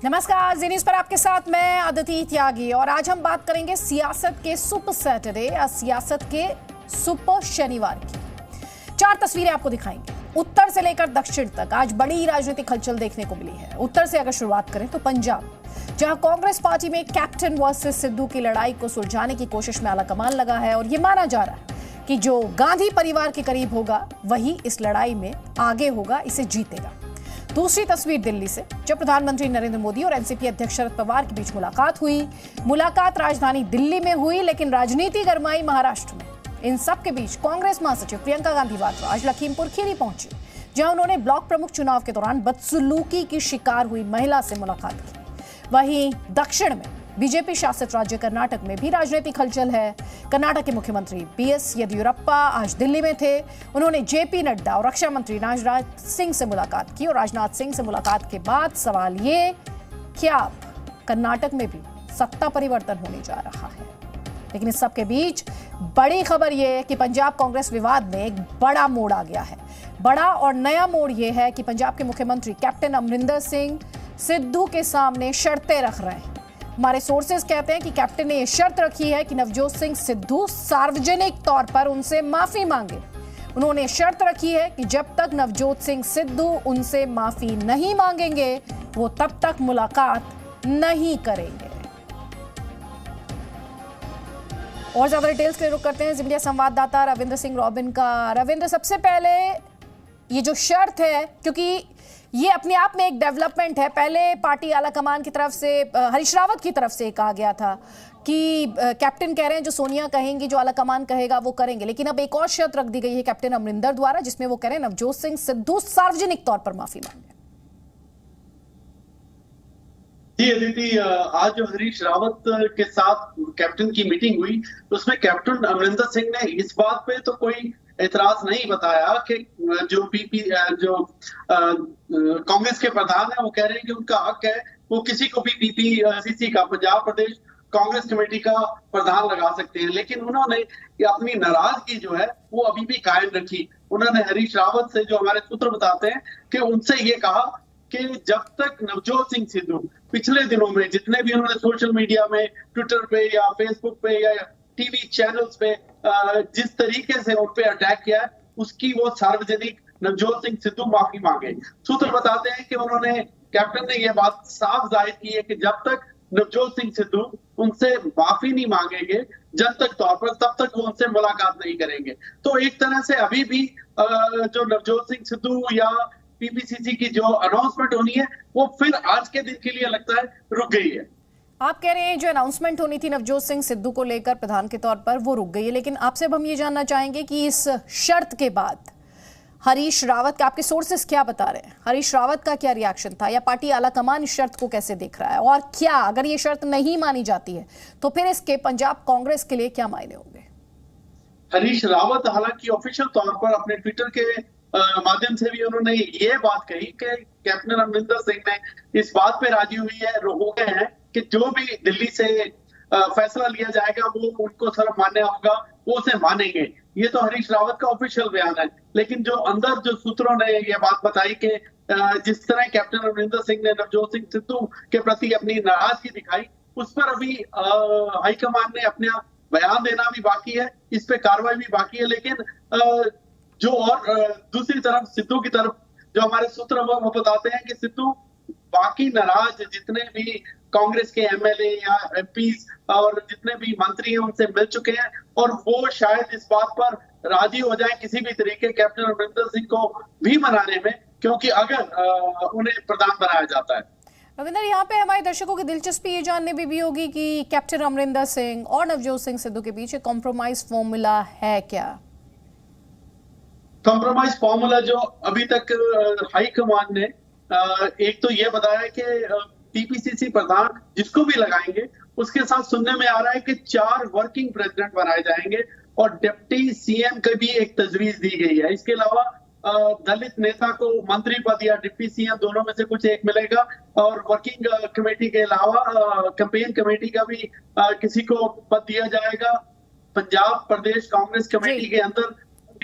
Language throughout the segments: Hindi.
नमस्कार, जी न्यूज़ पर आपके साथ मैं अदिति त्यागी और आज हम बात करेंगे सियासत के सुपर सैटरडे या सियासत के सुपर शनिवार की। 4 तस्वीरें आपको दिखाएंगे उत्तर से लेकर दक्षिण तक। आज बड़ी राजनीतिक हलचल देखने को मिली है। उत्तर से अगर शुरुआत करें तो पंजाब, जहां कांग्रेस पार्टी में कैप्टन वर्सेस सिद्धू की लड़ाई को सुलझाने की कोशिश में आलाकमान लगा है और ये माना जा रहा है कि जो गांधी परिवार के करीब होगा वही इस लड़ाई में आगे होगा, इसे जीतेगा। दूसरी तस्वीर दिल्ली से, जब प्रधानमंत्री नरेंद्र मोदी और एनसीपी अध्यक्ष शरद पवार के बीच मुलाकात हुई। मुलाकात राजधानी दिल्ली में हुई, लेकिन राजनीति गरमाई महाराष्ट्र में। इन सब के बीच कांग्रेस महासचिव प्रियंका गांधी वाड्रा आज लखीमपुर खीरी पहुंची, जहां उन्होंने ब्लॉक प्रमुख चुनाव के दौरान बदसलूकी की शिकार हुई महिला से मुलाकात की। वहीं दक्षिण में बीजेपी शासित राज्य कर्नाटक में भी राजनीतिक हलचल है। कर्नाटक के मुख्यमंत्री बीएस येदियुरप्पा आज दिल्ली में थे। उन्होंने जेपी नड्डा और रक्षा मंत्री राजनाथ सिंह से मुलाकात की और राजनाथ सिंह से मुलाकात के बाद सवाल ये, क्या कर्नाटक में भी सत्ता परिवर्तन होने जा रहा है? लेकिन इस सब के बीच बड़ी खबर यह है कि पंजाब कांग्रेस विवाद में एक बड़ा मोड़ आ गया है। बड़ा और नया मोड़ यह है कि पंजाब के मुख्यमंत्री कैप्टन अमरिंदर सिंह सिद्धू के सामने शर्तें रख रहे हैं। हमारे सोर्सेज कहते हैं कि कैप्टन ने यह शर्त रखी है कि नवजोत सिंह सिद्धू सार्वजनिक तौर पर उनसे माफी मांगे। उन्होंने शर्त रखी है कि जब तक नवजोत सिंह सिद्धू उनसे माफी नहीं मांगेंगे वो तब तक मुलाकात नहीं करेंगे। और ज्यादा डिटेल्स के लिए रुख करते हैं मीडिया संवाददाता रविंद्र सिंह रॉबिन का। रविंद्र, सबसे पहले ये जो शर्त है, क्योंकि ये अपने आप में एक डेवलपमेंट है। पहले पार्टी आलाकमान की तरफ से, हरीश रावत की तरफ से कहा गया था कि कैप्टन कह रहे हैं जो सोनिया कहेंगी, जो आलाकमान कहेगा वो करेंगे, लेकिन अब एक और शर्त रख दी गई है कैप्टन अमरिंदर द्वारा, जिसमें वो कह रहे हैं नवजोत सिंह सिद्धू सार्वजनिक तौर पर माफी मांगे। जी अदिति, आज जो हरीश रावत के साथ कैप्टन की मीटिंग हुई उसमें कैप्टन अमरिंदर सिंह ने इस बात पे तो कोई एतराज नहीं बताया कि जो कांग्रेस के प्रधान है वो कह रहे हैं कि उनका हक है, वो किसी को भी पीपीसीसी का, पंजाब प्रदेश कांग्रेस कमेटी का प्रधान लगा सकते हैं। लेकिन उन्होंने अपनी नाराजगी जो है वो अभी भी कायम रखी। उन्होंने हरीश रावत से, जो हमारे सूत्र बताते हैं, कि उनसे ये कहा कि जब तक नवजोत सिंह सिद्धू पिछले दिनों में जितने भी उन्होंने सोशल मीडिया में, ट्विटर पे या फेसबुक पे या टीवी चैनल्स पे जिस तरीके से उन पे अटैक किया, उसकी वो सार्वजनिक नवजोत सिंह सिद्धू माफी मांगे। सूत्र बताते हैं कि उन्होंने, कैप्टन ने यह बात साफ जाहिर की है कि जब तक नवजोत सिंह सिद्धू उनसे माफी नहीं मांगेंगे जनतक तौर पर, तब तक वो उनसे मुलाकात नहीं करेंगे। तो एक तरह से अभी भी जो नवजोत सिंह सिद्धू या पीपीसीसी की जो अनाउंसमेंट होनी है वो फिर आज के दिन के लिए लगता है रुक गई है। आप कह रहे हैं जो अनाउंसमेंट होनी थी नवजोत सिंह सिद्धू को लेकर प्रधान के तौर पर, वो रुक गई है, लेकिन आपसे अब हम ये जानना चाहेंगे कि इस शर्त के बाद हरीश रावत का, आपके सोर्सेस क्या बता रहे हैं, हरीश रावत का क्या रिएक्शन था, या पार्टी आलाकमान इस शर्त को कैसे देख रहा है, और क्या अगर ये शर्त नहीं मानी जाती है तो फिर इसके पंजाब कांग्रेस के लिए क्या मायने होंगे? हरीश रावत हालांकि ऑफिशियल तौर पर अपने ट्विटर के माध्यम से भी उन्होंने ये बात कही कि कैप्टन अमरिंदर सिंह ने इस बात पे राजी हुई है, हो गए हैं कि जो भी दिल्ली से फैसला लिया जाएगा वो उनको सिर्फ मान्य होगा, वो उसे मानेंगे। ये तो हरीश रावत का ऑफिशियल बयान है, लेकिन जो अंदर जो सूत्रों ने ये बात बताई कि जिस तरह कैप्टन अमरिंदर सिंह ने नवजोत सिंह सिद्धू के प्रति अपनी नाराजगी दिखाई, उस पर अभी हाईकमान ने अपना बयान देना भी बाकी है, इस पे कार्रवाई भी बाकी है। लेकिन जो और दूसरी तरफ सिद्धू की तरफ जो हमारे सूत्र वो बताते हैं कि सिद्धू बाकी नाराज जितने भी कांग्रेस के एमएलए या एमपीज और जितने भी मंत्री हैं उनसे मिल चुके हैं और वो शायद इस बात पर राजी हो जाए किसी भी तरीके कैप्टन अमरिंदर सिंह को भी मनाने में, क्योंकि अगर उन्हें प्रधान बनाया जाता है। रविंद्र, यहाँ पे हमारे दर्शकों की दिलचस्पी ये जानने में भी होगी कि कैप्टन अमरिंदर सिंह और नवजोत सिंह सिद्धू के बीच कॉम्प्रोमाइज फॉर्मूला है क्या? कॉम्प्रोमाइज फॉर्मूला जो अभी तक हाईकमान ने एक तो ये बताया कि टीपीसीसी प्रधान जिसको भी लगाएंगे उसके साथ सुनने में आ रहा है कि 4 वर्किंग प्रेसिडेंट बनाए जाएंगे और डिप्टी सीएम की भी एक तजवीज दी गई है। इसके अलावा दलित नेता को मंत्री पद या डिप्टी सीएम दोनों में से कुछ एक मिलेगा और वर्किंग कमेटी के अलावा कैंपेन कमेटी का भी किसी को पद दिया जाएगा। पंजाब प्रदेश कांग्रेस कमेटी के अंदर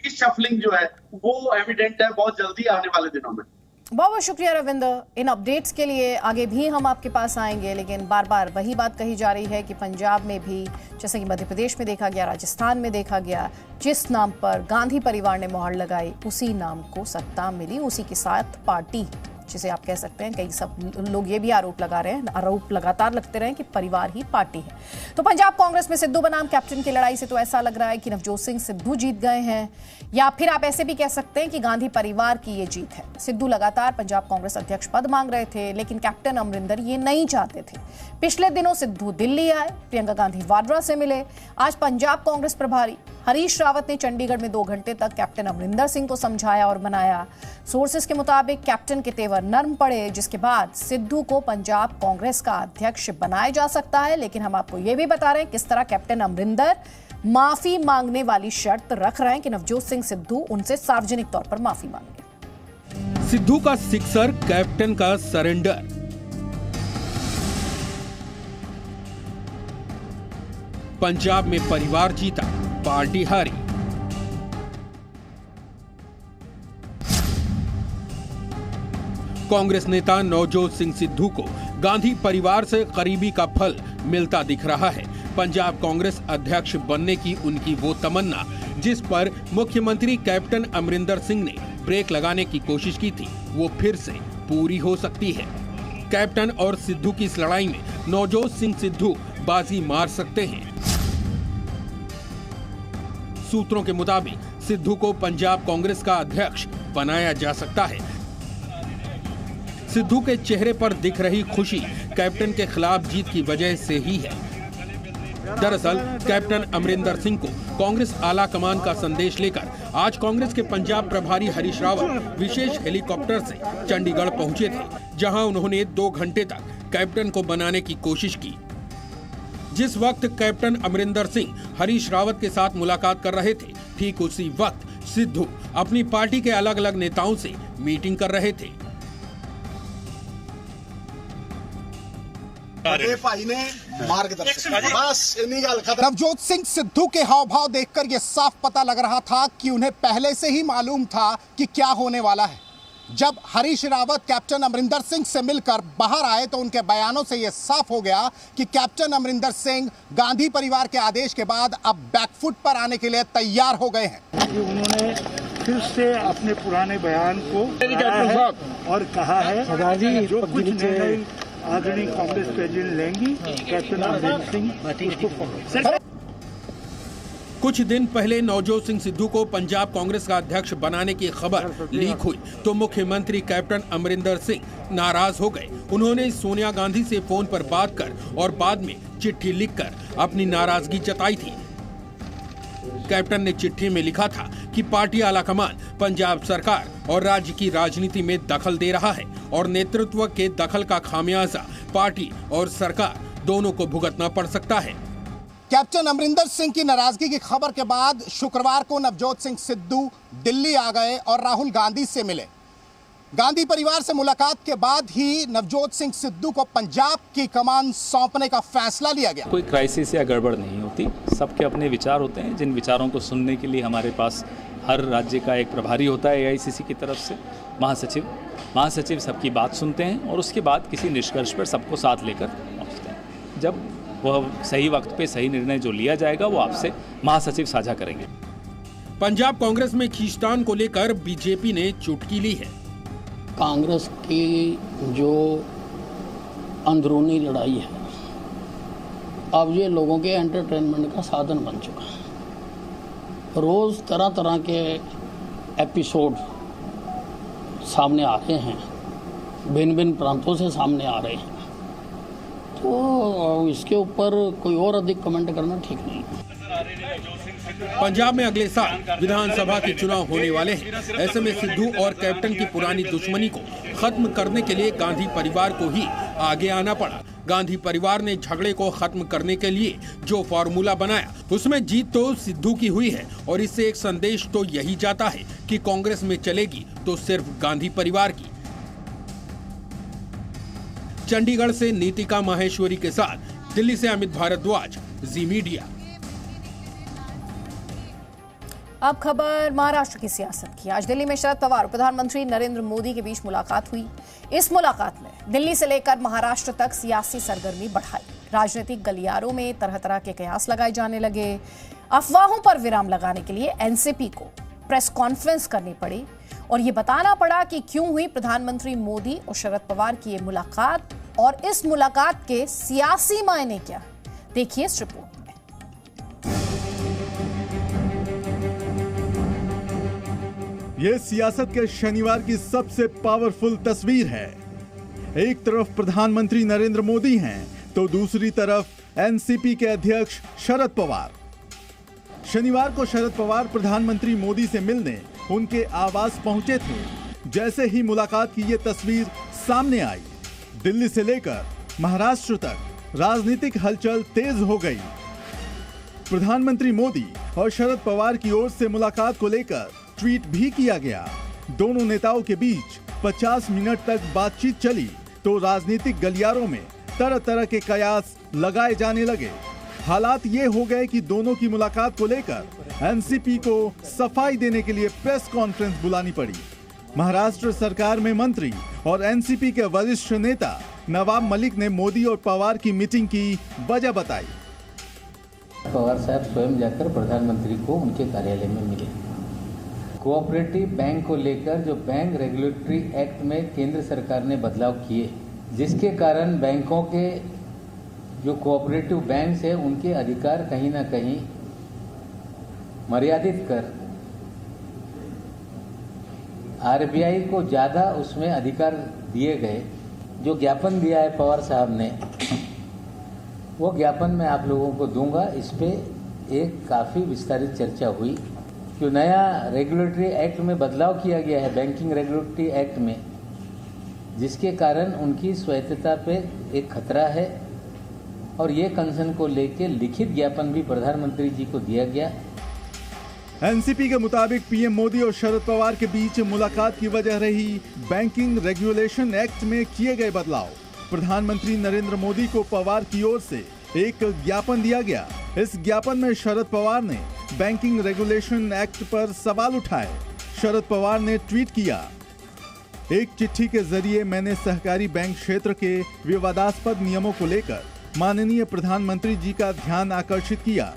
शफलिंग जो है वो एविडेंट है बहुत जल्दी आने वाले दिनों में। बहुत बहुत शुक्रिया रविंदर। इन अपडेट्स के लिए आगे भी हम आपके पास आएंगे, लेकिन बार बार वही बात कही जा रही है कि पंजाब में भी, जैसे कि मध्य प्रदेश में देखा गया, राजस्थान में देखा गया, जिस नाम पर गांधी परिवार ने मोहर लगाई उसी नाम को सत्ता मिली, उसी के साथ पार्टी, जिसे आप कह सकते हैं। कई सब लोग ये भी आरोप लगा रहे हैं, आरोप लगातार लगते रहे कि परिवार ही पार्टी है। तो पंजाब कांग्रेस में सिद्धू बनाम कैप्टन की लड़ाई से तो ऐसा लग रहा है कि नवजोत सिंह सिद्धू जीत गए हैं, या फिर आप ऐसे भी कह सकते हैं कि गांधी परिवार की ये जीत है। सिद्धू लगातार पंजाब कांग्रेस अध्यक्ष पद मांग रहे थे, लेकिन कैप्टन अमरिंदर ये नहीं चाहते थे। पिछले दिनों सिद्धू दिल्ली आए, प्रियंका गांधी वाड्रा से मिले। आज पंजाब कांग्रेस प्रभारी हरीश रावत ने चंडीगढ़ में 2 घंटे तक कैप्टन अमरिंदर सिंह को समझाया और मनाया। सोर्सेस के मुताबिक कैप्टन के तेवर नर्म पड़े, जिसके बाद सिद्धू को पंजाब कांग्रेस का अध्यक्ष बनाया जा सकता है। लेकिन हम आपको यह भी बता रहे हैं किस तरह कैप्टन अमरिंदर माफी मांगने वाली शर्त रख रहे हैं कि नवजोत सिंह सिद्धू उनसे सार्वजनिक तौर पर माफी मांगे। सिद्धू का सिक्सर, कैप्टन का सरेंडर। पंजाब में परिवार जीता, पार्टी हारी। कांग्रेस नेता नवजोत सिंह सिद्धू को गांधी परिवार से करीबी का फल मिलता दिख रहा है। पंजाब कांग्रेस अध्यक्ष बनने की उनकी वो तमन्ना, जिस पर मुख्यमंत्री कैप्टन अमरिंदर सिंह ने ब्रेक लगाने की कोशिश की थी, वो फिर से पूरी हो सकती है। कैप्टन और सिद्धू की इस लड़ाई में नवजोत सिंह सिद्धू बाजी मार सकते हैं। सूत्रों के मुताबिक सिद्धू को पंजाब कांग्रेस का अध्यक्ष बनाया जा सकता है। सिद्धू के चेहरे पर दिख रही खुशी कैप्टन के खिलाफ जीत की वजह से ही है। दरअसल कैप्टन अमरिंदर सिंह को कांग्रेस आला कमान का संदेश लेकर आज कांग्रेस के पंजाब प्रभारी हरीश रावत विशेष हेलीकॉप्टर से चंडीगढ़ पहुंचे थे, जहां उन्होंने 2 घंटे तक कैप्टन को बनाने की कोशिश की। जिस वक्त कैप्टन अमरिंदर सिंह हरीश रावत के साथ मुलाकात कर रहे थे, ठीक उसी वक्त सिद्धू अपनी पार्टी के अलग अलग नेताओं से मीटिंग कर रहे थे। भाई ने मार्गदर्शन, बस इन्हीं गल खत्म। नवजोत सिंह सिद्धू के हाव भाव देखकर यह साफ पता लग रहा था कि उन्हें पहले से ही मालूम था कि क्या होने वाला है। जब हरीश रावत कैप्टन अमरिंदर सिंह से मिलकर बाहर आए तो उनके बयानों से यह साफ हो गया कि कैप्टन अमरिंदर सिंह गांधी परिवार के आदेश के बाद अब बैकफुट पर आने के लिए तैयार हो गए हैं। उन्होंने फिर से अपने पुराने बयान को और कहा है जो कुछ निर्णय आदरणीय कांग्रेस प्रेसिडेंट लेंगी, कैप्टन अमरिंदर सिंह उसको। कुछ दिन पहले नवजोत सिंह सिद्धू को पंजाब कांग्रेस का अध्यक्ष बनाने की खबर लीक हुई तो मुख्यमंत्री कैप्टन अमरिंदर सिंह नाराज हो गए। उन्होंने सोनिया गांधी से फोन पर बात कर और बाद में चिट्ठी लिखकर अपनी नाराजगी जताई थी। कैप्टन ने चिट्ठी में लिखा था कि पार्टी आलाकमान पंजाब सरकार और राज्य की राजनीति में दखल दे रहा है और नेतृत्व के दखल का खामियाजा पार्टी और सरकार दोनों को भुगतना पड़ सकता है। कैप्टन अमरिंदर सिंह की नाराजगी की खबर के बाद शुक्रवार को नवजोत सिंह सिद्धू दिल्ली आ गए और राहुल गांधी से मिले। गांधी परिवार से मुलाकात के बाद ही नवजोत सिंह सिद्धू को पंजाब की कमान सौंपने का फैसला लिया गया। कोई क्राइसिस या गड़बड़ नहीं होती, सबके अपने विचार होते हैं, जिन विचारों को सुनने के लिए हमारे पास हर राज्य का एक प्रभारी होता है एआईसीसी की तरफ से, महासचिव सबकी बात सुनते हैं और उसके बाद किसी निष्कर्ष पर सबको साथ लेकर पहुँचते हैं। जब वह सही वक्त पे सही निर्णय जो लिया जाएगा वो आपसे महासचिव साझा करेंगे। पंजाब कांग्रेस में खींचतान को लेकर बीजेपी ने चुटकी ली है। कांग्रेस की जो अंदरूनी लड़ाई है अब ये लोगों के एंटरटेनमेंट का साधन बन चुका है। रोज तरह तरह के एपिसोड सामने आ रहे हैं, भिन्न भिन्न प्रांतों से सामने आ रहे हैं, तो इसके ऊपर कोई और अधिक कमेंट करना ठीक नहीं। पंजाब में अगले साल विधानसभा के चुनाव होने वाले हैं। ऐसे में सिद्धू और कैप्टन की पुरानी दुश्मनी को खत्म करने के लिए गांधी परिवार को ही आगे आना पड़ा। गांधी परिवार ने झगड़े को खत्म करने के लिए जो फॉर्मूला बनाया उसमें जीत तो सिद्धू की हुई है और इससे एक संदेश तो यही जाता है कि कांग्रेस में चलेगी तो सिर्फ गांधी परिवार की। चंडीगढ़ से नीतिका माहेश्वरी के साथ दिल्ली से अमित भारद्वाज, जी मीडिया। अब खबर महाराष्ट्र की सियासत की। आज दिल्ली में शरद पवार और प्रधानमंत्री नरेंद्र मोदी के बीच मुलाकात हुई। इस मुलाकात में दिल्ली से लेकर महाराष्ट्र तक सियासी सरगर्मी बढ़ाई। राजनीतिक गलियारों में तरह तरह के कयास लगाए जाने लगे। अफवाहों पर विराम लगाने के लिए एनसीपी को प्रेस कॉन्फ्रेंस करनी पड़ी और ये बताना पड़ा कि क्यों हुई प्रधानमंत्री मोदी और शरद पवार की ये मुलाकात और इस मुलाकात के सियासी मायने क्या। देखिए इस रिपोर्ट में। ये सियासत के शनिवार की सबसे पावरफुल तस्वीर है। एक तरफ प्रधानमंत्री नरेंद्र मोदी हैं, तो दूसरी तरफ एनसीपी के अध्यक्ष शरद पवार। शनिवार को शरद पवार प्रधानमंत्री मोदी से मिलने उनके आवास पहुंचे थे। जैसे ही मुलाकात की ये तस्वीर सामने आई, दिल्ली से लेकर महाराष्ट्र तक राजनीतिक हलचल तेज हो गई। प्रधानमंत्री मोदी और शरद पवार की ओर से मुलाकात को लेकर ट्वीट भी किया गया। दोनों नेताओं के बीच 50 मिनट तक बातचीत चली तो राजनीतिक गलियारों में तरह तरह के कयास लगाए जाने लगे। हालात ये हो गए कि दोनों की मुलाकात को लेकर एनसीपी को सफाई देने के लिए प्रेस कॉन्फ्रेंस बुलानी पड़ी। महाराष्ट्र सरकार में मंत्री और एनसीपी के वरिष्ठ नेता नवाब मलिक ने मोदी और पवार की मीटिंग की वजह बताई। पवार साहब स्वयं जाकर प्रधानमंत्री को उनके कार्यालय में मिले। कोऑपरेटिव बैंक को लेकर जो बैंक रेगुलेटरी एक्ट में केंद्र सरकार ने बदलाव किए, जिसके कारण बैंकों के जो कोऑपरेटिव बैंक है उनके अधिकार कहीं ना कहीं मर्यादित कर आरबीआई को ज़्यादा उसमें अधिकार दिए गए। जो ज्ञापन दिया है पवार साहब ने, वो ज्ञापन मैं आप लोगों को दूंगा। इस पे एक काफ़ी विस्तारित चर्चा हुई। जो नया रेगुलेटरी एक्ट में बदलाव किया गया है, बैंकिंग रेगुलेटरी एक्ट में, जिसके कारण उनकी स्वायत्तता पे एक खतरा है और ये कंसर्न को लेकर लिखित ज्ञापन भी प्रधानमंत्री जी को दिया गया। एनसीपी के मुताबिक पीएम मोदी और शरद पवार के बीच मुलाकात की वजह रही बैंकिंग रेगुलेशन एक्ट में किए गए बदलाव। प्रधानमंत्री नरेंद्र मोदी को पवार की ओर से एक ज्ञापन दिया गया। इस ज्ञापन में शरद पवार ने बैंकिंग रेगुलेशन एक्ट पर सवाल उठाए। शरद पवार ने ट्वीट किया, एक चिट्ठी के जरिए मैंने सहकारी बैंक क्षेत्र के विवादास्पद नियमों को लेकर माननीय प्रधानमंत्री जी का ध्यान आकर्षित किया।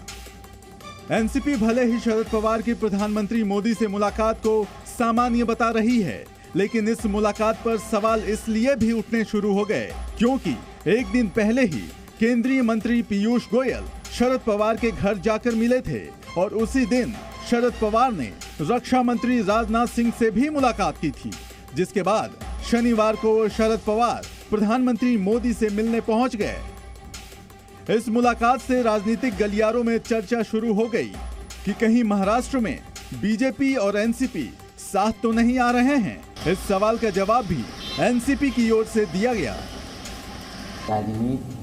एनसीपी भले ही शरद पवार की प्रधानमंत्री मोदी से मुलाकात को सामान्य बता रही है, लेकिन इस मुलाकात पर सवाल इसलिए भी उठने शुरू हो गए क्योंकि एक दिन पहले ही केंद्रीय मंत्री पीयूष गोयल शरद पवार के घर जाकर मिले थे और उसी दिन शरद पवार ने रक्षा मंत्री राजनाथ सिंह से भी मुलाकात की थी, जिसके बाद शनिवार को शरद पवार प्रधानमंत्री मोदी से मिलने पहुंच गए। इस मुलाकात से राजनीतिक गलियारों में चर्चा शुरू हो गई कि कहीं महाराष्ट्र में बीजेपी और एनसीपी साथ तो नहीं आ रहे हैं। इस सवाल का जवाब भी एनसीपी की ओर से दिया गया। राजनीति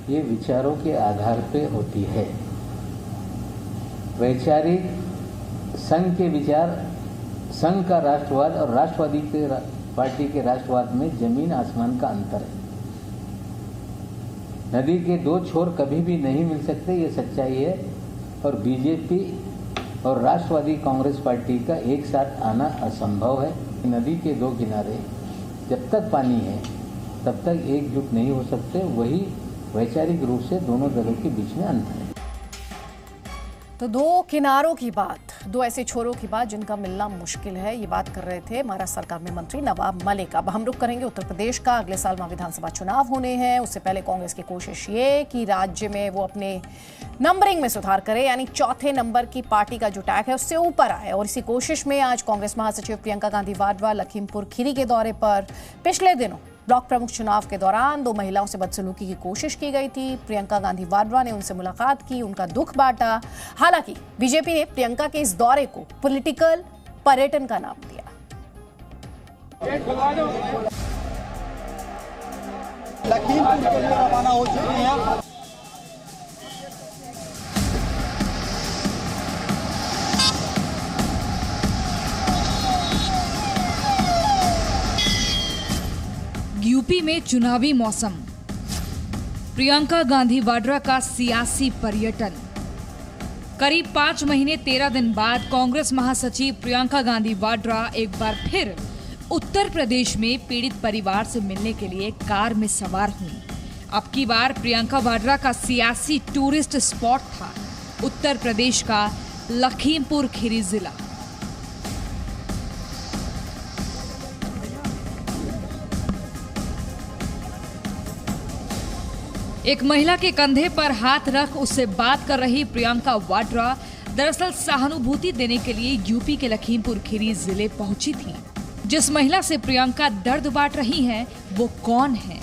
ये विचारों के आधार पे होती है। वैचारिक संघ के विचार, संघ का राष्ट्रवाद और राष्ट्रवादी के पार्टी के राष्ट्रवाद में जमीन आसमान का अंतर है। नदी के दो छोर कभी भी नहीं मिल सकते, ये सच्चाई है। और बीजेपी और राष्ट्रवादी कांग्रेस पार्टी का एक साथ आना असंभव है। नदी के दो किनारे जब तक पानी है तब तक एकजुट नहीं हो सकते। वही वैचारिक रूप से दोनों दलों के बीच में अंतर है। तो दो किनारों की बात, दो ऐसे छोरों की बात जिनका मिलना मुश्किल है, ये बात कर रहे थे महाराष्ट्र सरकार में मंत्री नवाब मलिक। अब हम रुख करेंगे उत्तर प्रदेश का। अगले साल वहाँ विधानसभा चुनाव होने हैं। उससे पहले कांग्रेस की कोशिश ये कि राज्य में वो अपने नंबरिंग में सुधार करे, यानी चौथे नंबर की पार्टी का जो टैग है उससे ऊपर आए। और इसी कोशिश में आज कांग्रेस महासचिव प्रियंका गांधी वाड्रा लखीमपुर खीरी के दौरे पर। पिछले दिनों ब्लॉक प्रमुख चुनाव के दौरान दो महिलाओं से बदसलूकी की कोशिश की गई थी। प्रियंका गांधी वाड्रा ने उनसे मुलाकात की, उनका दुख बांटा। हालांकि बीजेपी ने प्रियंका के इस दौरे को पॉलिटिकल पर्यटन का नाम दिया। लखीमपुर के लिए रवाना हो चुके हैं। यूपी में चुनावी मौसम, प्रियंका गांधी वाड्रा का सियासी पर्यटन। करीब 5 महीने 13 दिन बाद कांग्रेस महासचिव प्रियंका गांधी वाड्रा एक बार फिर उत्तर प्रदेश में पीड़ित परिवार से मिलने के लिए कार में सवार हुई। अब की बार प्रियंका वाड्रा का सियासी टूरिस्ट स्पॉट था उत्तर प्रदेश का लखीमपुर खीरी जिला। एक महिला के कंधे पर हाथ रख उससे बात कर रही प्रियंका वाड्रा दरअसल सहानुभूति देने के लिए यूपी के लखीमपुर खीरी जिले पहुंची थी। जिस महिला से प्रियंका दर्द बांट रही हैं, वो कौन है?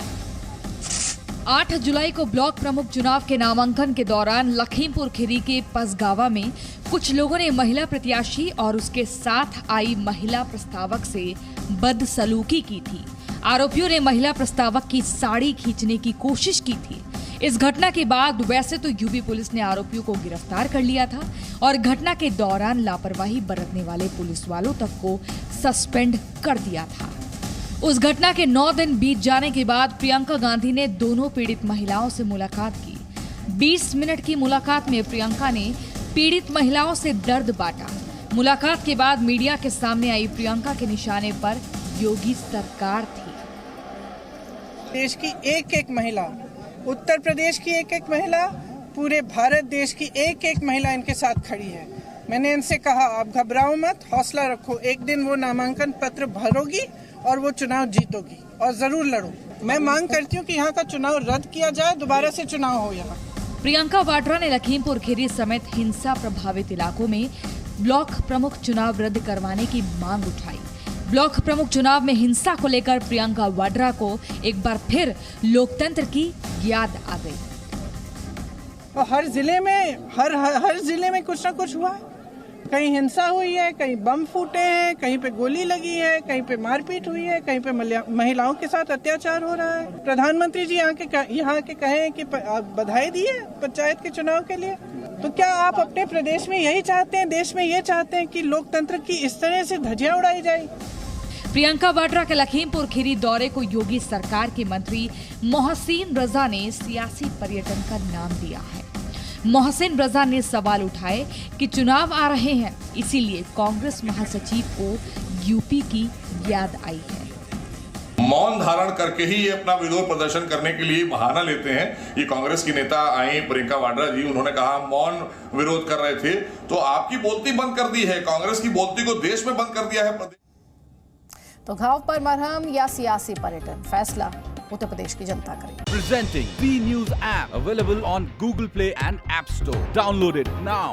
8 जुलाई को ब्लॉक प्रमुख चुनाव के नामांकन के दौरान लखीमपुर खीरी के पसगावा में कुछ लोगों ने महिला प्रत्याशी और उसके साथ आई महिला प्रस्तावक से बदसलूकी की थी। आरोपियों ने महिला प्रस्तावक की साड़ी खींचने की कोशिश की थी। इस घटना के बाद वैसे तो यूपी पुलिस ने आरोपियों को गिरफ्तार कर लिया था और घटना के दौरान लापरवाही बरतने वाले पुलिस वालों तक को सस्पेंड कर दिया था। उस घटना के 9 दिन बीत जाने के बाद प्रियंका गांधी ने दोनों पीड़ित महिलाओं से मुलाकात की। 20 मिनट की मुलाकात में प्रियंका ने पीड़ित महिलाओं से दर्द बांटा। मुलाकात के बाद मीडिया के सामने आई प्रियंका के निशाने पर योगी सरकार थी। देश की एक एक महिला, उत्तर प्रदेश की एक एक महिला, पूरे भारत देश की एक एक महिला इनके साथ खड़ी है। मैंने इनसे कहा, आप घबराओ मत, हौसला रखो, एक दिन वो नामांकन पत्र भरोगी और वो चुनाव जीतोगी और जरूर लड़ो। मैं मांग करती हूँ कि यहाँ का चुनाव रद्द किया जाए, दोबारा से चुनाव हो यहाँ। प्रियंका वाड्रा ने लखीमपुर खीरी समेत हिंसा प्रभावित इलाकों में ब्लॉक प्रमुख चुनाव रद्द करवाने की मांग उठाई। ब्लॉक प्रमुख चुनाव में हिंसा को लेकर प्रियंका वाड्रा को एक बार फिर लोकतंत्र की याद आ गई। और हर जिले में कुछ ना कुछ हुआ है। कहीं हिंसा हुई है, कहीं बम फूटे हैं, कहीं पे गोली लगी है, कहीं पे मारपीट हुई है, कहीं पे महिलाओं के साथ अत्याचार हो रहा है। प्रधानमंत्री जी यहाँ के कहे कि बधाई दी है पंचायत के चुनाव के लिए। तो क्या आप अपने प्रदेश में यही चाहते हैं, देश में ये चाहते हैं कि लोकतंत्र की इस तरह से धज्जियां उड़ाई जाए? प्रियंका वाड्रा के लखीमपुर खीरी दौरे को योगी सरकार के मंत्री मोहसिन रजा ने सियासी पर्यटन का नाम दिया है। मोहसिन रजा ने सवाल उठाए कि चुनाव आ रहे हैं, इसीलिए कांग्रेस महासचिव को यूपी की याद आई है। मौन धारण करके ही ये अपना विरोध प्रदर्शन करने के लिए बहाना लेते हैं। ये कांग्रेस की नेता आई प्रियंका वाड्रा जी, उन्होंने कहा मौन विरोध कर रहे थे, तो आपकी बोलती बंद कर दी है, कांग्रेस की बोलती को देश में बंद कर दिया है। तो घाव पर मरहम या सियासी पर्यटन, फैसला उत्तर प्रदेश की जनता करेगी। Presenting V News app available on Google Play and App Store. Download it now.